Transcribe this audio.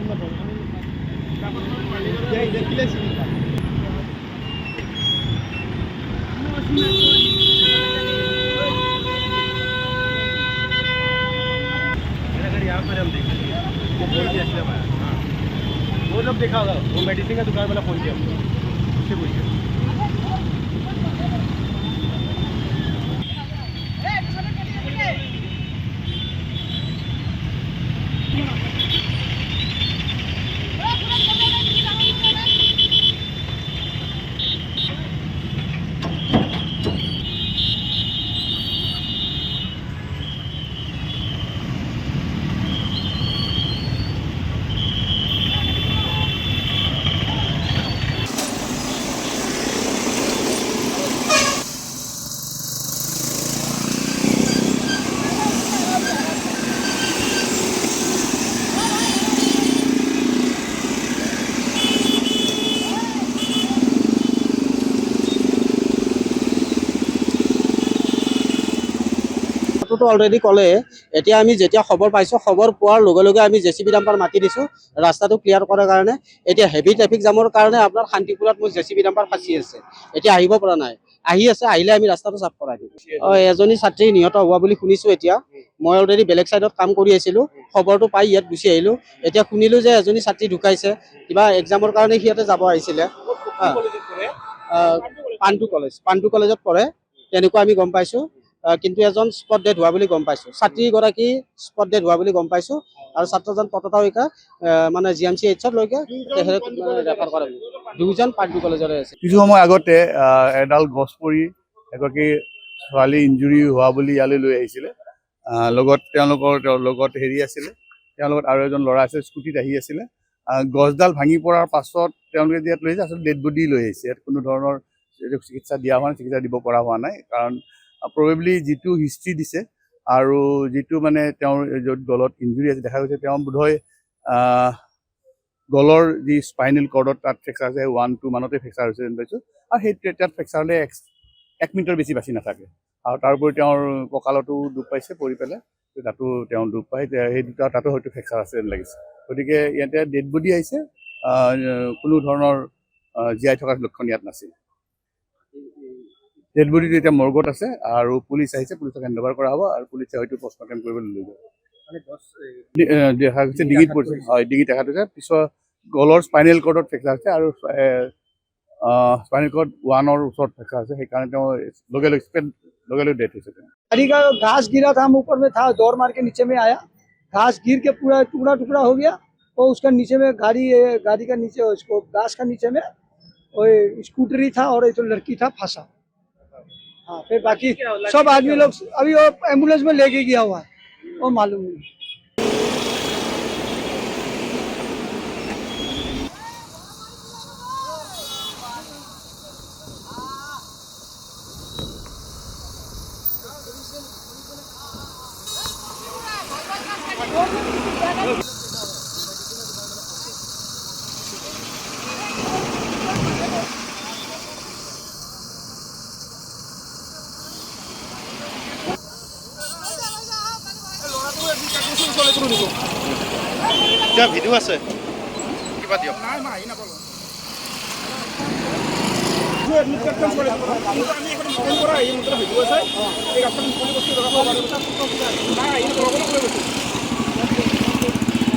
यहाँ पर हम देखेंगे वो जब देखा होगा वो मेडिसिन का दुकान वाला फोन किया उससे पूछिए। অলৰেডি ক'লে এতিয়া আমি যেতিয়া খবৰ পাইছোঁ খবৰ পোৱাৰ লগে লগে আমি জেচিবি ডাম্পাৰ মাতি দিছোঁ ৰাস্তাটো ক্লিয়াৰ কৰাৰ কাৰণে। এতিয়া হেভি ট্ৰেফিক জামৰ কাৰণে আপোনাৰ শান্তিপুৰত মোৰ জেচিবি ডাম্পাৰ ফাঁচি আছে, এতিয়া আহিব পৰা নাই। আহি আছে, আহিলে আমি ৰাস্তাটো চাফ কৰাই দিম। এজনী ছাত্ৰী নিহত হোৱা বুলি শুনিছোঁ। এতিয়া মই অলৰেডি বেলেগ চাইডত কাম কৰি আছিলোঁ, খবৰটো পাই ইয়াত গুচি আহিলোঁ। এতিয়া শুনিলোঁ যে এজনী ছাত্ৰী ঢুকাইছে, কিবা এক্সামৰ কাৰণে সিহঁতে যাব আহিছিলে। পাণ্ডু কলেজত পঢ়ে তেনেকুৱা আমি গম পাইছোঁ। কিন্তু এজন স্পট ডেড হোৱা বুলি গম পাইছোঁ, ছাত্ৰীগৰাকী স্পট ডেড হোৱা বুলি গম পাইছোঁ। আৰু ছাত্ৰজন তততাৱিকা মানে GMCHত লৈকে ৰেফাৰ কৰা দুজন পাণ্ডু কলেজৰে আছে। কিছু সময় আগতে এডাল গছ পৰি এগৰাকী ছোৱালী ইঞ্জুৰি হোৱা বুলি ইয়ালৈ লৈ আহিছিলে। লগত তেওঁলোকৰ লগত হেৰি আছিলে, তেওঁৰ লগত আৰু এজন ল'ৰা আছিল, স্কুটিত আহি আছিলে। গছডাল ভাঙি পৰাৰ পাছত তেওঁলোকে ইয়াত লৈ আহিছে, আচলতে ডেড বডি লৈ আহিছে। ইয়াত কোনো ধৰণৰ চিকিৎসা দিয়া হোৱা নাই, চিকিৎসা দিব পৰা হোৱা নাই। কাৰণ প্ৰবেবলি যিটো হিষ্ট্ৰী দিছে আৰু যিটো মানে তেওঁৰ য'ত গলত ইঞ্জুৰি আছে দেখা গৈছে, তেওঁ বোধহয় গলৰ যি স্পাইনেল কৰ্ডত তাত ফ্ৰেকচাৰ আছে 1-2 মানতে ফ্ৰেকচাৰ হৈছে যেন পাইছোঁ। আৰু সেই তাত ফ্ৰেকচাৰ হ'লে 1 মিনিটৰ বেছি বাচি নাথাকে। আৰু তাৰোপৰি তেওঁৰ কঁকালতো দুখ পাইছে পৰি পেলাই, তাতো তেওঁ দুখ পায়, সেই দুটা তাতো হয়তো ফ্ৰেকচাৰ আছে যেন লাগিছে। গতিকে ইয়াতে ডেড বডি আহিছে, কোনো ধৰণৰ জীয়াই থকাৰ লক্ষণ ইয়াত নাছিল। ডেড বডিটো এতিয়া মৰ্গত আছে আৰু পুলিচ আহিছে, পুলিচক হেণ্ডঅভাৰ কৰা হ'ব আৰু পুলিচে হয়তো পষ্টমৰ্টেম কৰিবলৈ লৈ যাব। দেখা গৈছে ডিঙিত পৰিছে, হয় ডিঙিত দেখা গৈছে। পিছত গলৰ স্পাইনেল কৰ্ডত ফ্ৰেকচাৰ আছে আৰু स्पाइनल कॉर्ड 1 ওচৰত ফ্ৰেকচাৰ আছে, সেইকাৰণে তেওঁ লগে লগে ডেথ হৈছে। गाड़ी का घास गिरा था, हम ऊपर में था, दौड़ मार के नीचे में आया, घास गिर के पूरा टुकड़ा टुकड़ा हो गया। तो उसका नीचे में गाड़ी का नीचे उसको घास का नीचे में वो स्कूटरी था और एक तो लड़की था फंसा। हाँ, फिर बाकी सब आदमी लोग अभी वो एम्बुलेंस में लेके गया हुआ है, वो मालूम नहीं। ভিডিও আছে কিবা দিয়ক। নাই